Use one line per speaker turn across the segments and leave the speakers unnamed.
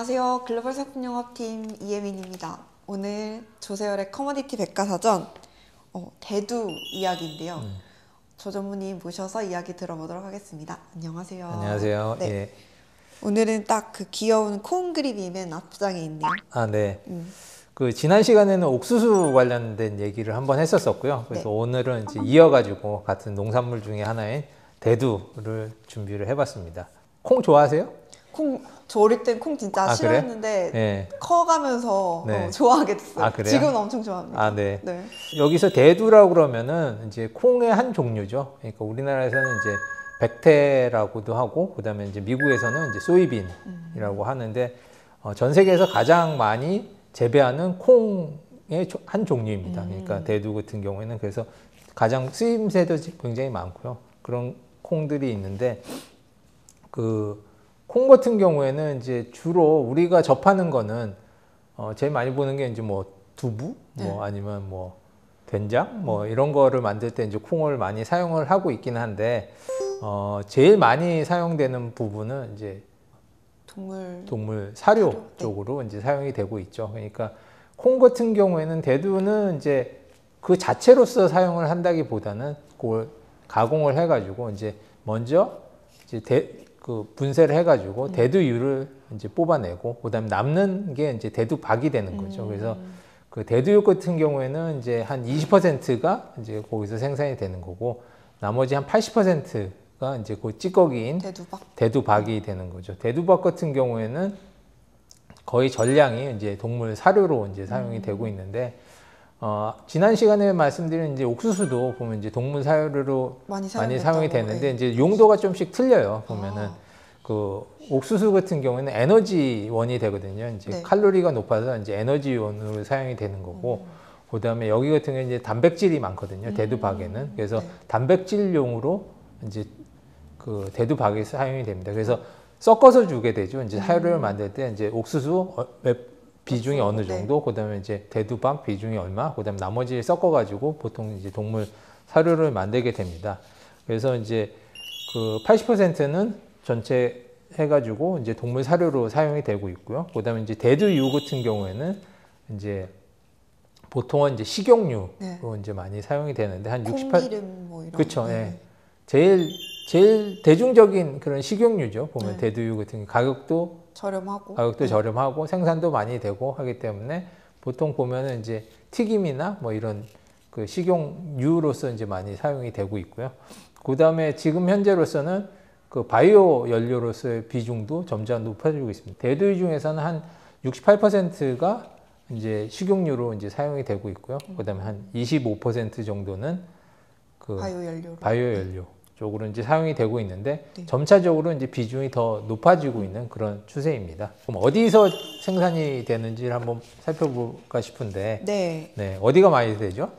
안녕하세요. 글로벌 상품영업팀 이예민입니다. 오늘 조세열의 커머디티 백과사전 대두 이야기인데요. 조 전무님 모셔서 이야기 들어보도록 하겠습니다. 안녕하세요.
안녕하세요.
네.
예.
오늘은 딱 그 귀여운 콩 그림이 맨 앞장에 있네요.
아, 네. 그 지난 시간에는 옥수수 관련된 얘기를 한번 했었었고요. 그래서
네.
오늘은 이제 이어가지고 같은 농산물 중에 하나인 대두를 준비를 해봤습니다. 콩 좋아하세요?
저 어릴 땐 콩 진짜
아,
싫어했는데
네.
커가면서
네.
좋아하게 됐어요.
아, 그래요?
지금은 엄청 좋아합니다.
아, 네.
네.
여기서 대두라고 그러면은 이제 콩의 한 종류죠. 그러니까 우리나라에서는 이제 백태라고도 하고, 그다음에 이제 미국에서는 이제 소이빈이라고 하는데 전 세계에서 가장 많이 재배하는 콩의 한 종류입니다. 그러니까 대두 같은 경우에는 그래서 가장 쓰임새도 굉장히 많고요. 그런 콩들이 있는데 그 콩 같은 경우에는 이제 주로 우리가 접하는 거는 제일 많이 보는 게 이제 뭐 두부, 뭐 아니면 뭐 된장, 뭐 이런 거를 만들 때 이제 콩을 많이 사용을 하고 있긴 한데 제일 많이 사용되는 부분은 이제 동물 사료 쪽으로 이제 사용이 되고 있죠. 그러니까 콩 같은 경우에는 대두는 이제 그 자체로서 사용을 한다기보다는 그걸 가공을 해가지고 이제 먼저 이제 그 분쇄를 해가지고 대두유를 이제 뽑아내고 그다음에 남는 게 이제 대두박이 되는 거죠. 그래서 그 대두육 같은 경우에는 이제 한 20%가 이제 거기서 생산이 되는 거고 나머지 한 80%가 이제 그 찌꺼기인 대두박이 되는 거죠. 대두박 같은 경우에는 거의 전량이 이제 동물 사료로 이제 사용이 되고 있는데 지난 시간에 말씀드린 이제 옥수수도 보면 이제 동물 사료로 많이 사용이 되는데 이제 용도가 좀씩 틀려요. 보면은 그 옥수수 같은 경우에는 에너지원이 되거든요. 이제 칼로리가 높아서 이제 에너지원으로 사용이 되는 거고, 그다음에 여기 같은 경우는 이제 단백질이 많거든요. 대두박에는. 그래서 단백질용으로 이제 그 대두박이 사용이 됩니다. 그래서 섞어서 주게 되죠. 이제 사료를 만들 때 이제 옥수수 비중이 어느 정도, 그다음에 이제 대두박 비중이 얼마, 그다음에 나머지 섞어가지고 보통 이제 동물 사료를 만들게 됩니다. 그래서 이제 그 80%는 전체 해가지고 이제 동물 사료로 사용이 되고 있고요. 그다음에 이제 대두유 같은 경우에는 이제 보통은 이제 식용유로 이제 많이 사용이 되는데 한 68.
콩기름 뭐 이런.
그렇죠. 예. 제일 대중적인 그런 식용유죠. 보면 대두유 같은 가격도 저렴하고 생산도 많이 되고 하기 때문에 보통 보면은 이제 튀김이나 뭐 이런 그 식용유로서 이제 많이 사용이 되고 있고요. 그 다음에 지금 현재로서는 그 바이오 연료로서의 비중도 점점 높아지고 있습니다. 대두유 중에서는 한 68%가 이제 식용유로 이제 사용이 되고 있고요. 그 다음에 한 25% 정도는 그 바이오 연료 쪽으로 이제 사용이 되고 있는데 점차적으로 이제 비중이 더 높아지고 있는 그런 추세입니다. 그럼 어디서 생산이 되는지를 한번 살펴볼까 싶은데, 네, 어디가 많이 되죠?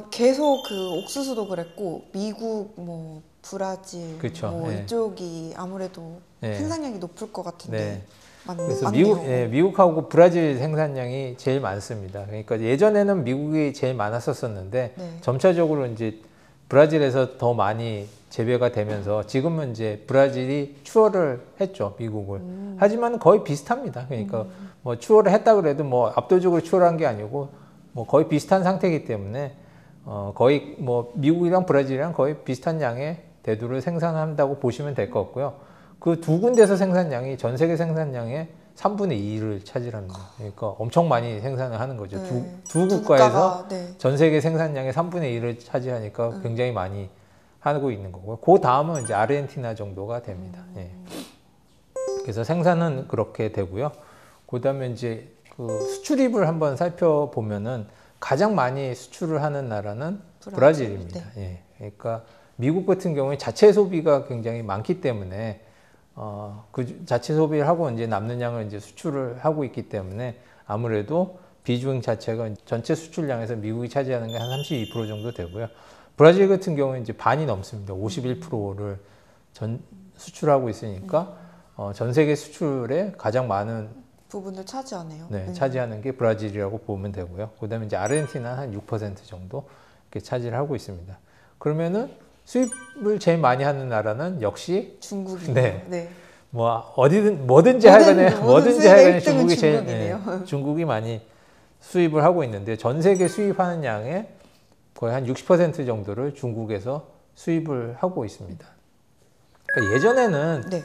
계속 그 옥수수도 그랬고 미국, 뭐 브라질,
그쵸,
뭐 이쪽이 아무래도 생산량이 높을 것 같은데.
그래서 미국하고 브라질 생산량이 제일 많습니다. 그러니까 예전에는 미국이 제일 많았었는데 점차적으로 이제 브라질에서 더 많이 재배가 되면서 지금은 이제 브라질이 추월을 했죠, 미국을. 하지만 거의 비슷합니다. 그러니까 뭐 추월을 했다 그래도 뭐 압도적으로 추월한 게 아니고 뭐 거의 비슷한 상태이기 때문에 거의 뭐 미국이랑 브라질이랑 거의 비슷한 양의 대두를 생산한다고 보시면 될 것 같고요. 그 두 군데서 생산량이 전 세계 생산량의 3분의 2를 차지합니다. 그러니까 엄청 많이 생산을 하는 거죠. 두 국가에서 전 세계 생산량의 3분의 1을 차지하니까 굉장히 많이 하고 있는 거고요. 그 다음은 이제 아르헨티나 정도가 됩니다. 그래서 생산은 그렇게 되고요. 그 다음에 이제 그 수출입을 한번 살펴보면은 가장 많이 수출을 하는 나라는 브라질입니다. 그러니까 미국 같은 경우에 자체 소비가 굉장히 많기 때문에 그 자체 소비를 하고 이제 남는 양을 이제 수출을 하고 있기 때문에 아무래도 비중 자체가 전체 수출량에서 미국이 차지하는 게 한 32% 정도 되고요. 브라질 같은 경우는 이제 반이 넘습니다. 51%를 수출하고 있으니까 전 세계 수출에 가장 많은
부분을 차지하네요.
차지하는 게 브라질이라고 보면 되고요. 그다음에 이제 아르헨티나 한 6% 정도 이렇게 차지를 하고 있습니다. 그러면은 수입을 제일 많이 하는 나라는 역시
중국이네요.
뭐 어디든 뭐든지 하여간에 뭐든지 하여간에 중국이 제일
중국이네요.
중국이 많이 수입을 하고 있는데 전 세계 수입하는 양의 거의 한 60% 정도를 중국에서 수입을 하고 있습니다. 그러니까 예전에는
네.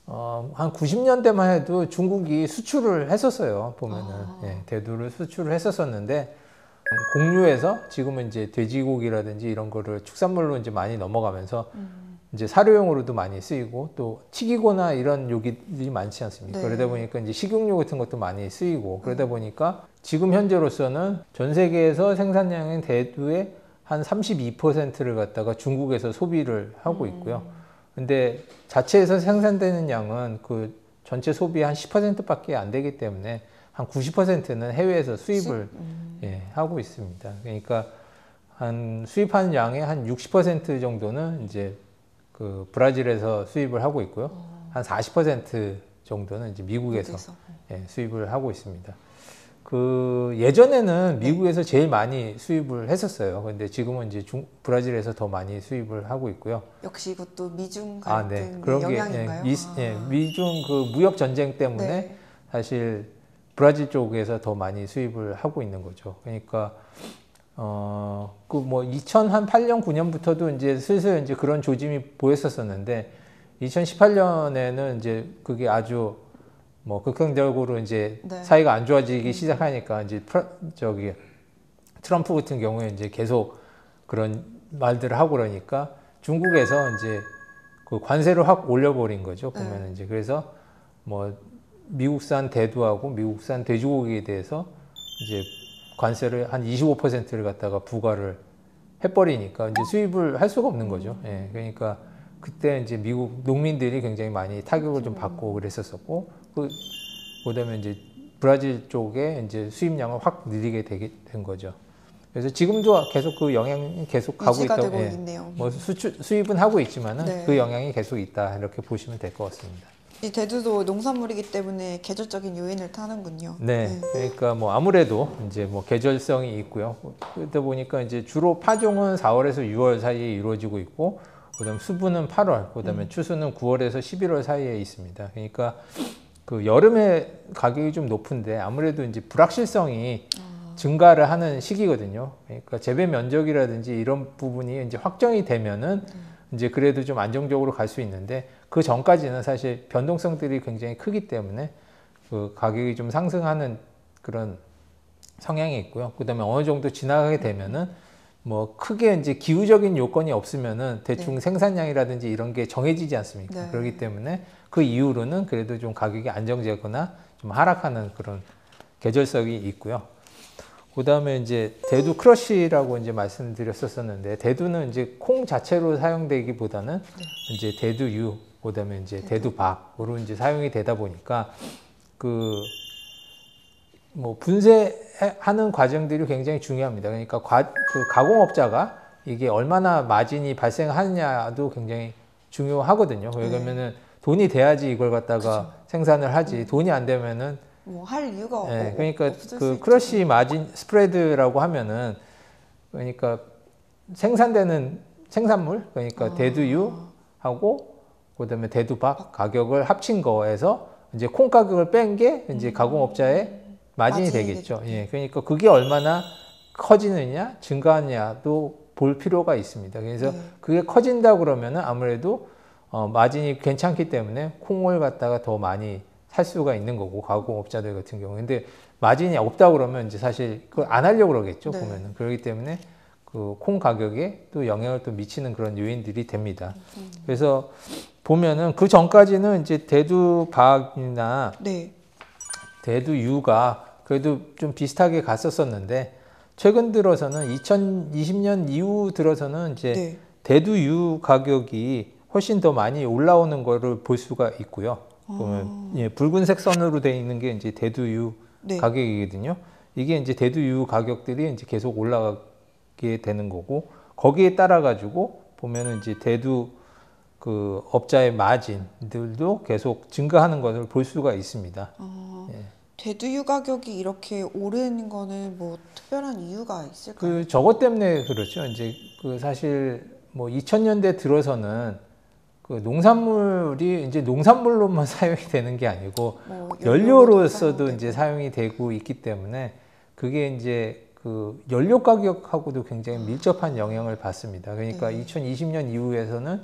한 90년대만 해도 중국이 수출을 했었어요. 보면은 대두를 수출을 했었었는데 공유에서 지금은 이제 돼지고기라든지 이런 거를 축산물로 이제 많이 넘어가면서 이제 사료용으로도 많이 쓰이고 또 튀기거나 이런 요기들이 많지 않습니까?
네.
그러다 보니까 이제 식용유 같은 것도 많이 쓰이고 그러다 보니까 지금 현재로서는 전 세계에서 생산량인 대두의 한 32%를 갖다가 중국에서 소비를 하고 있고요. 근데 자체에서 생산되는 양은 그 전체 소비의 한 10%밖에 안 되기 때문에 한 90%는 해외에서 수입을 하고 있습니다. 그러니까 한 수입하는 양의 한 60% 정도는 이제 그 브라질에서 수입을 하고 있고요. 한 40% 정도는 이제 미국에서 수입을 하고 있습니다. 그 예전에는 미국에서 제일 많이 수입을 했었어요. 근데 지금은 이제 브라질에서 더 많이 수입을 하고 있고요.
역시 이것도 미중 갈등의
그런 게
영향인가요?
미중 그 무역 전쟁 때문에 사실 브라질 쪽에서 더 많이 수입을 하고 있는 거죠. 그러니까 그 뭐 2008년 9년부터도 이제 슬슬 이제 그런 조짐이 보였었는데 2018년에는 이제 그게 아주 뭐 극단적으로 이제 사이가 안 좋아지기 시작하니까 이제 트럼프 같은 경우에 이제 계속 그런 말들을 하고 그러니까 중국에서 이제 그 관세를 확 올려버린 거죠. 보면은 이제 그래서 뭐 미국산 대두하고 미국산 돼지고기에 대해서 이제 관세를 한 25%를 갖다가 부과를 해버리니까 이제 수입을 할 수가 없는 거죠. 그러니까 그때 이제 미국 농민들이 굉장히 많이 타격을 좀 받고 그랬었었고, 그다음에 이제 브라질 쪽에 이제 수입량을 확 늘리게 된 거죠. 그래서 지금도 계속 그 영향이 계속 가고 있다고.
되고 있네요.
뭐 수입은 하고 있지만은 그 영향이 계속 있다 이렇게 보시면 될 것 같습니다.
이 대두도 농산물이기 때문에 계절적인 요인을 타는군요.
그러니까 뭐 아무래도 이제 뭐 계절성이 있고요. 그러다 보니까 이제 주로 파종은 4월에서 6월 사이에 이루어지고 있고, 그다음 수분은 8월, 그다음에 추수는 9월에서 11월 사이에 있습니다. 그러니까 그 여름에 가격이 좀 높은데 아무래도 이제 불확실성이 증가를 하는 시기거든요. 그러니까 재배 면적이라든지 이런 부분이 이제 확정이 되면은 이제 그래도 좀 안정적으로 갈 수 있는데, 그 전까지는 사실 변동성들이 굉장히 크기 때문에 그 가격이 좀 상승하는 그런 성향이 있고요. 그다음에 어느 정도 지나가게 되면은 뭐 크게 이제 기후적인 요건이 없으면은 대충 생산량이라든지 이런 게 정해지지 않습니까? 그렇기 때문에 그 이후로는 그래도 좀 가격이 안정되거나 좀 하락하는 그런 계절성이 있고요. 그다음에 이제 대두 크러쉬라고 이제 말씀드렸었는데, 대두는 이제 콩 자체로 사용되기보다는 이제 대두유, 그다음에 이제 대두밥으로 이제 사용이 되다 보니까 그 뭐 분쇄하는 과정들이 굉장히 중요합니다. 그러니까 그 가공업자가 이게 얼마나 마진이 발생하느냐도 굉장히 중요하거든요. 왜냐면은 돈이 돼야지 이걸 갖다가 생산을 하지, 돈이 안 되면은
뭐 할 이유가
그러니까 그 크러쉬 마진 스프레드라고 하면은, 그러니까 생산되는 생산물, 그러니까 대두유하고 그다음에 대두밥 가격을 합친 거에서 이제 콩 가격을 뺀 게 이제 가공업자의 마진이 되겠죠. 그러니까 그게 얼마나 커지느냐, 증가하느냐도 볼 필요가 있습니다. 그래서 그게 커진다 그러면은 아무래도 마진이 괜찮기 때문에 콩을 갖다가 더 많이 살 수가 있는 거고, 가공업자들 같은 경우. 근데 마진이 없다 그러면 이제 사실 그걸 안 하려고 그러겠죠. 보면은. 그렇기 때문에 그 콩 가격에 또 영향을 또 미치는 그런 요인들이 됩니다. 그래서 보면은 그 전까지는 이제 대두밥이나 대두유가 그래도 좀 비슷하게 갔었었는데, 최근 들어서는 2020년 이후 들어서는 이제 대두유 가격이 훨씬 더 많이 올라오는 거를 볼 수가 있고요. 보면 붉은색 선으로 되어 있는 게 이제 대두유 가격이거든요. 이게 이제 대두유 가격들이 이제 계속 올라가게 되는 거고, 거기에 따라 가지고 보면은 이제 대두 그 업자의 마진들도 계속 증가하는 것을 볼 수가 있습니다.
대두유 가격이 이렇게 오르는 거는 뭐 특별한 이유가 있을까요?
그 저것 때문에 그렇죠. 이제 그 사실 뭐 2000년대 들어서는 그 농산물이 이제 농산물로만 사용이 되는 게 아니고
뭐
연료로서도
사용되고.
이제 사용이 되고 있기 때문에 그게 이제 그 연료 가격하고도 굉장히 밀접한 영향을 받습니다. 그러니까
네.
2020년 이후에서는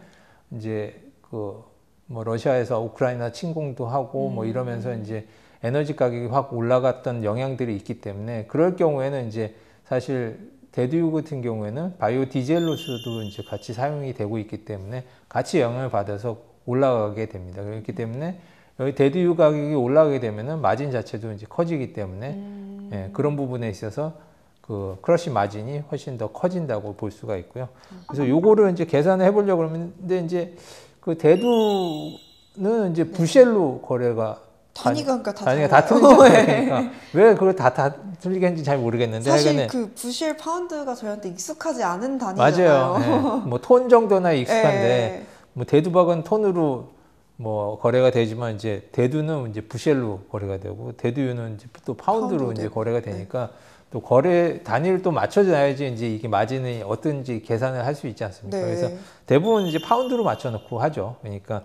이제 그 뭐 러시아에서 우크라이나 침공도 하고 뭐 이러면서 이제 에너지 가격이 확 올라갔던 영향들이 있기 때문에 그럴 경우에는 이제 사실 대두유 같은 경우에는 바이오 디젤로서도 이제 같이 사용이 되고 있기 때문에 같이 영향을 받아서 올라가게 됩니다. 그렇기 때문에 여기 대두유 가격이 올라가게 되면은 마진 자체도 이제 커지기 때문에 예, 그런 부분에 있어서 그 크러쉬 마진이 훨씬 더 커진다고 볼 수가 있고요. 그래서 요거를 이제 계산을 해보려고 그러면 근데 이제 그 대두는 이제 부쉘로 거래가
단위가 그러니까 다
단위가 다
달라요.
틀리잖아요. 그러니까 왜 그걸 다 틀리게 했는지 잘 모르겠는데
사실
하여간에
그 부실 파운드가 저희한테 익숙하지 않은
맞아요.
단위잖아요.
예. 뭐 톤 정도나 익숙한데
예.
뭐 대두박은 톤으로 뭐 거래가 되지만 이제 대두는 이제 부쉘로 거래가 되고 대두유는 이제 또 파운드로
파운드로
이제
되고.
거래가 되니까 또 거래 단위를 또 맞춰줘야지 이제 이게 마진이 어떤지 계산을 할 수 있지 않습니까?
네.
그래서 대부분 이제 파운드로 맞춰놓고 하죠. 그러니까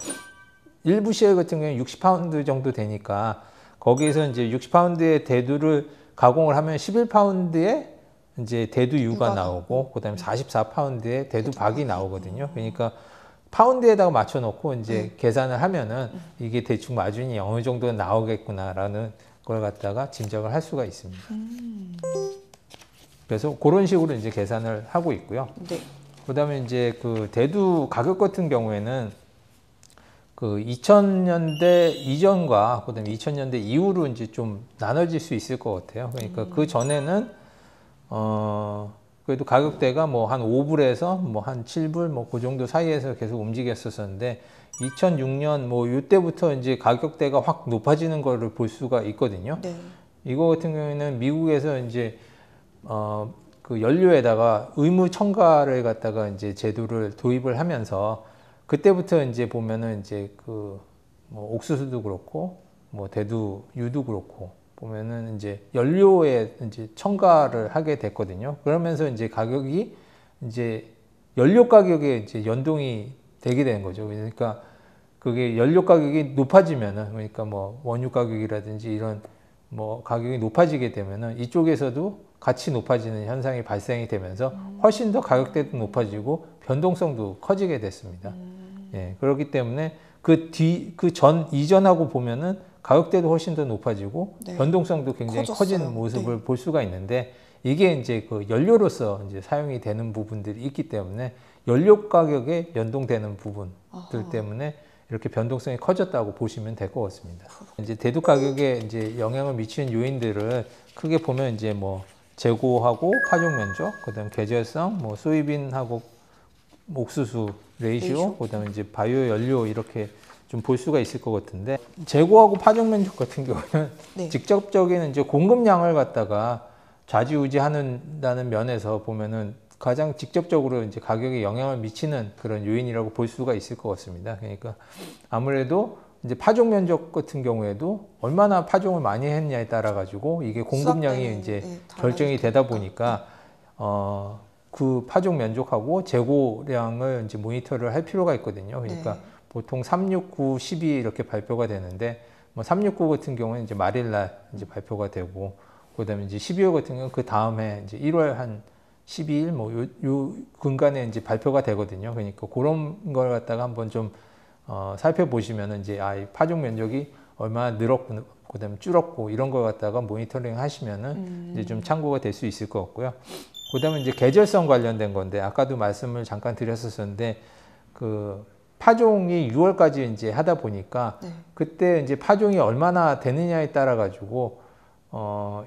1부쉘 같은 경우는 60파운드 정도 되니까 거기에서 이제 60파운드의 대두를 가공을 하면 11파운드의 이제 대두유가
유가
나오고 그다음에 44파운드의 대두박이 나오거든요. 그러니까 파운드에다가 맞춰놓고 이제 계산을 하면은 이게 대충 마진이 어느 정도 나오겠구나라는 걸 갖다가 짐작을 할 수가 있습니다. 그래서 그런 식으로 이제 계산을 하고 있고요.
네.
그다음에 이제 그 대두 가격 같은 경우에는 그 2000년대 이전과 그다음에 2000년대 이후로 이제 좀 나눠질 수 있을 것 같아요. 그러니까 그 전에는 그래도 가격대가 뭐 한 5불에서 뭐 한 7불 뭐 그 정도 사이에서 계속 움직였었는데 2006년 뭐 이때부터 이제 가격대가 확 높아지는 거를 볼 수가 있거든요.
네.
이거 같은 경우에는 미국에서 이제 그 연료에다가 의무 첨가를 갖다가 이제 제도를 도입을 하면서 그때부터 이제 보면은 이제 그 뭐 옥수수도 그렇고 뭐 대두유도 그렇고 보면은 이제 연료에 이제 첨가를 하게 됐거든요. 그러면서 이제 가격이 이제 연료 가격에 이제 연동이 되게 되는 거죠. 그러니까 그게 연료 가격이 높아지면은 그러니까 뭐 원유 가격이라든지 이런 뭐 가격이 높아지게 되면은 이쪽에서도 같이 높아지는 현상이 발생이 되면서 훨씬 더 가격대도 높아지고 변동성도 커지게 됐습니다. 예, 그렇기 때문에 그 전 이전하고 보면은 가격대도 훨씬 더 높아지고
네.
변동성도 굉장히
커졌어요.
커진 모습을 볼 수가 있는데 이게 이제 그 연료로서 이제 사용이 되는 부분들이 있기 때문에 연료 가격에 연동되는 부분들
아하.
때문에 이렇게 변동성이 커졌다고 보시면 될 것 같습니다. 이제 대두 가격에 이제 영향을 미치는 요인들을 크게 보면 이제 뭐 재고하고 파종 면적, 그다음 계절성, 뭐 소이빈하고 옥수수 레이시오, 그다음에 이제 바이오 연료 이렇게 좀 볼 수가 있을 것 같은데 재고하고 파종 면적 같은 경우는
네.
직접적인 이제 공급량을 갖다가 좌지우지하는다는 면에서 보면은 가장 직접적으로 이제 가격에 영향을 미치는 그런 요인이라고 볼 수가 있을 것 같습니다. 그러니까 아무래도 이제 파종 면적 같은 경우에도 얼마나 파종을 많이 했냐에 따라 가지고 이게 공급량이
수확되는,
이제
예,
결정이
달라질
되다
테니까.
보니까 그 파종 면적하고 재고량을 이제 모니터를 할 필요가 있거든요. 그러니까
네.
보통 369, 12 이렇게 발표가 되는데 뭐 369 같은 경우는 이제 말일날 이제 발표가 되고 그다음에 이제 12월 같은 경우는 그 다음에 이제 1월 한 12일 뭐 요 근간에 이제 발표가 되거든요. 그러니까 그런 걸 갖다가 한번 좀 살펴보시면은 이제 이 파종 면적이 얼마나 늘었고 그다음에 줄었고 이런 걸 갖다가 모니터링 하시면은 이제 좀 참고가 될 수 있을 것 같고요. 그다음에 이제 계절성 관련된 건데 아까도 말씀을 잠깐 드렸었는데 그 파종이 6월까지 이제 하다 보니까
네.
그때 이제 파종이 얼마나 되느냐에 따라 가지고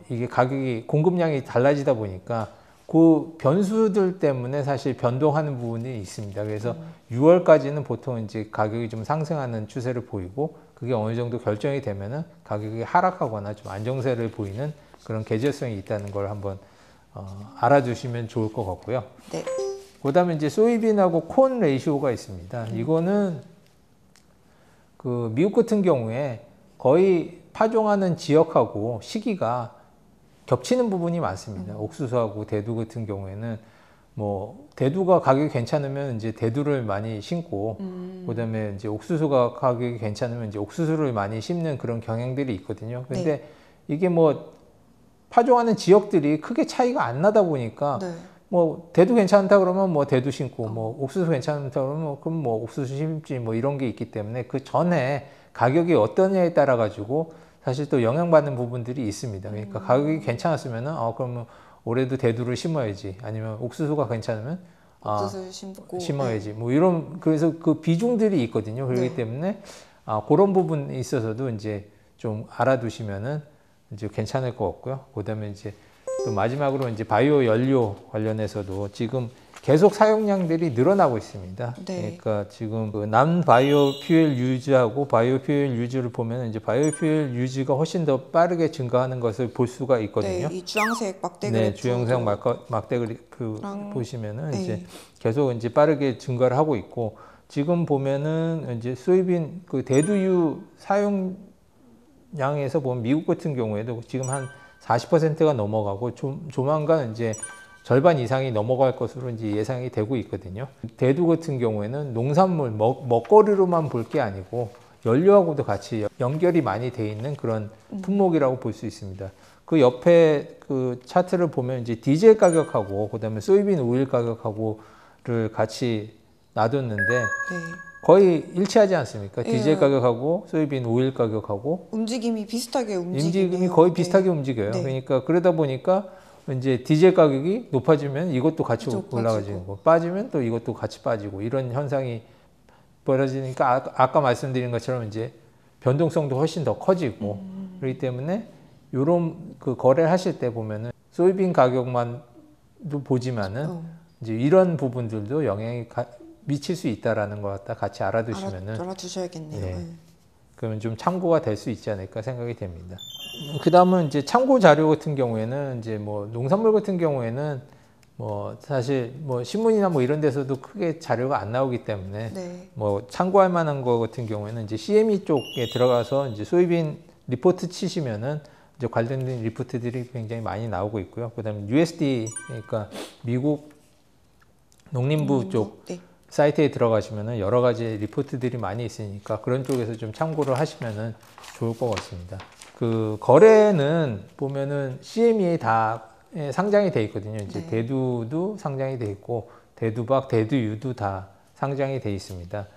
이게 가격이 공급량이 달라지다 보니까 그 변수들 때문에 사실 변동하는 부분이 있습니다. 그래서 6월까지는 보통 이제 가격이 좀 상승하는 추세를 보이고 그게 어느 정도 결정이 되면은 가격이 하락하거나 좀 안정세를 보이는 그런 계절성이 있다는 걸 한번 알아두시면 좋을 것 같고요.
네.
그다음에 이제 소이빈하고 콘 레이시오가 있습니다. 이거는 그 미국 같은 경우에 거의 파종하는 지역하고 시기가 겹치는 부분이 많습니다. 옥수수하고 대두 같은 경우에는 뭐 대두가 가격이 괜찮으면 이제 대두를 많이 심고 그다음에 이제 옥수수가 가격이 괜찮으면 이제 옥수수를 많이 심는 그런 경향들이 있거든요. 근데
네.
이게 뭐 파종하는 지역들이 크게 차이가 안 나다 보니까
네.
뭐 대두 괜찮다 그러면 뭐 대두 심고 뭐 옥수수 괜찮다 그러면 그럼 뭐 옥수수 심지 뭐 이런 게 있기 때문에 그 전에 가격이 어떠냐에 따라 가지고 사실 또 영향받는 부분들이 있습니다. 그러니까 가격이 괜찮았으면은 그러면 올해도 대두를 심어야지, 아니면 옥수수가 괜찮으면
옥수수 심고
심어야지, 뭐 이런, 그래서 그 비중들이 있거든요. 그렇기
네.
때문에 그런 부분에 있어서도 이제 좀 알아두시면은 이제 괜찮을 것 같고요. 그다음에 이제 또 마지막으로 이제 바이오 연료 관련해서도 지금 계속 사용량들이 늘어나고 있습니다.
네.
그러니까 지금 그 난 바이오 퓨엘 유즈하고 바이오 퓨엘 유즈를 보면 이제 바이오 퓨엘 유즈가 훨씬 더 빠르게 증가하는 것을 볼 수가 있거든요.
네, 이 주황색 막대
네,
그래프
주영상 막대 그래프 보시면은
네.
이제 계속 이제 빠르게 증가를 하고 있고, 지금 보면은 이제 소이빈 그 대두유 사용량에서 보면 미국 같은 경우에도 지금 한 40%가 넘어가고 조만간 이제 절반 이상이 넘어갈 것으로 이제 예상이 되고 있거든요. 대두 같은 경우에는 농산물 먹거리로만 볼 게 아니고 연료하고도 같이 연결이 많이 돼 있는 그런 품목이라고 볼 수 있습니다. 그 옆에 그 차트를 보면 이제 디젤 가격하고 그다음에 소이빈 오일 가격하고를 같이 놔뒀는데
네.
거의 일치하지 않습니까?
예.
디젤 가격하고 소이빈 오일 가격하고
움직임이 비슷하게
움직임이
움직이네요.
거의
네.
비슷하게 움직여요.
네.
그러니까 그러다 보니까 이제 디젤 가격이 높아지면 이것도 같이
높아지고.
올라가지는 거, 빠지면 또 이것도 같이 빠지고, 이런 현상이 벌어지니까 아까 말씀드린 것처럼 이제 변동성도 훨씬 더 커지고, 그렇기 때문에 이런 그 거래를 하실 때 보면은 소이빈 가격만도 보지만은 이제 이런 부분들도 영향이 미칠 수 있다라는 것 갖다 같이 알아두시면은
알아두셔야겠네요.
네.
네.
그러면 좀 참고가 될 수 있지 않을까 생각이 됩니다. 그 다음은 이제 참고 자료 같은 경우에는 이제 뭐 농산물 같은 경우에는 뭐 사실 뭐 신문이나 뭐 이런 데서도 크게 자료가 안 나오기 때문에
네.
뭐 참고할 만한 거 같은 경우에는 이제 CME 쪽에 들어가서 이제 소이빈 리포트 치시면은 이제 관련된 리포트들이 굉장히 많이 나오고 있고요. 그다음에 USD, 그러니까 미국 농림부 쪽
네.
사이트에 들어가시면은 여러 가지 리포트들이 많이 있으니까 그런 쪽에서 좀 참고를 하시면은 좋을 것 같습니다. 그 거래는 보면은 CME에 다 상장이 돼 있거든요. 이제
네.
대두도 상장이 돼 있고 대두박, 대두유도 다 상장이 돼 있습니다.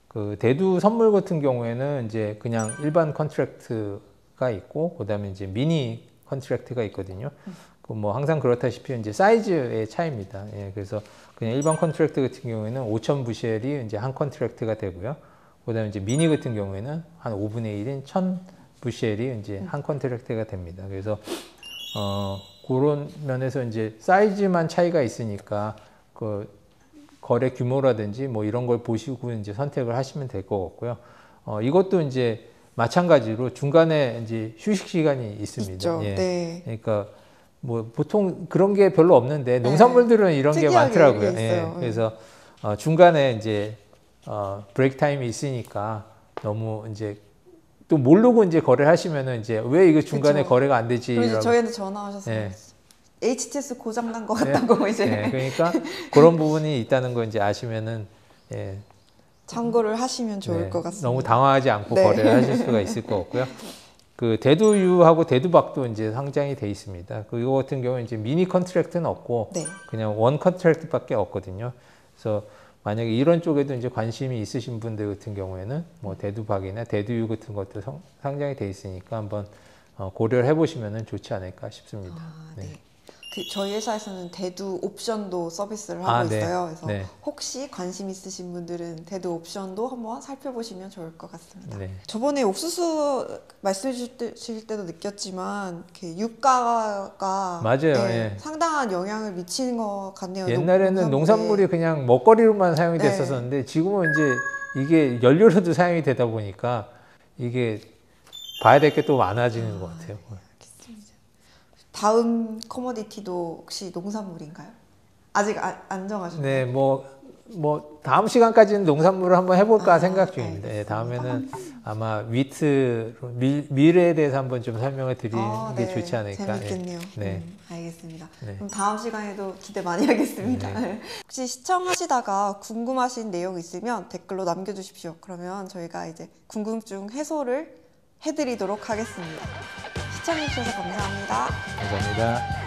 그 대두 선물 같은 경우에는 이제 그냥 일반 컨트랙트가 있고 그다음에 이제 미니 컨트랙트가 있거든요. 그 뭐 항상 그렇다시피 이제 사이즈의 차이입니다. 예, 그래서 그냥 일반 컨트랙트 같은 경우에는 5,000부쉘이 이제 한 컨트랙트가 되고요. 그다음에 이제 미니 같은 경우에는 한 5분의 1인 1,000부쉘이 이제 한 컨트랙트가 됩니다. 그래서 그런 면에서 이제 사이즈만 차이가 있으니까 그 거래 규모라든지 뭐 이런 걸 보시고 이제 선택을 하시면 될 것 같고요. 이것도 이제 마찬가지로 중간에 이제 휴식 시간이 있습니다.
있죠.
예.
네.
그러니까 뭐 보통 그런 게 별로 없는데 농산물들은 이런 게
특이하게
많더라고요.
있어요.
예. 그래서 중간에 이제 브레이크 타임이 있으니까 너무 이제 또 모르고 이제 거래를 하시면은 이제 왜 이거 중간에
그쵸.
거래가 안 되지?
그래서 저희한테 전화 오셔서
예.
HTS 고장 난 것 같다고 이제
예. 그러니까 그런 부분이 있다는 거 이제 아시면은 예.
참고를 하시면 좋을
네,
것 같습니다.
너무 당황하지 않고
네.
거래를 하실 수가 있을 것 같고요. 그 대두유하고 대두박도 이제 상장이 돼 있습니다. 그거 같은 경우는 이제 미니 컨트랙트는 없고
네.
그냥 원 컨트랙트밖에 없거든요. 그래서 만약에 이런 쪽에도 이제 관심이 있으신 분들 같은 경우에는 뭐 대두박이나 대두유 같은 것도 상장이 돼 있으니까 한번 고려를 해보시면 좋지 않을까 싶습니다.
네. 그 저희 회사에서는 대두 옵션도 서비스를 하고
네.
있어요. 그래서
네.
혹시 관심 있으신 분들은 대두 옵션도 한번 살펴보시면 좋을 것 같습니다.
네.
저번에 옥수수 말씀해 주실 때도 느꼈지만 이렇게 유가가
맞아요.
네,
예.
상당한 영향을 미치는 것 같네요.
옛날에는 농산물이 그냥 먹거리로만 사용이
네.
됐었는데 지금은 이제 이게 연료로도 사용이 되다 보니까 이게 봐야 될 게 또 많아지는 것 같아요.
알겠습니다. 다음 커머디티도 혹시 농산물인가요? 아직 안 정하셨나요?
네, 뭐 다음 시간까지는 농산물을 한번 해볼까 생각 중입니다. 예,
알겠습니다.
다음에는 아마 위트 밀에 대해서 한번 좀 설명을 드리는 게
네.
좋지 않을까.
재밌겠네요.
네.
알겠습니다.
네.
그럼 다음 시간에도 기대 많이 하겠습니다.
네.
혹시 시청하시다가 궁금하신 내용 있으면 댓글로 남겨주십시오. 그러면 저희가 이제 궁금증 해소를 해드리도록 하겠습니다. 시청해주셔서 감사합니다.
감사합니다.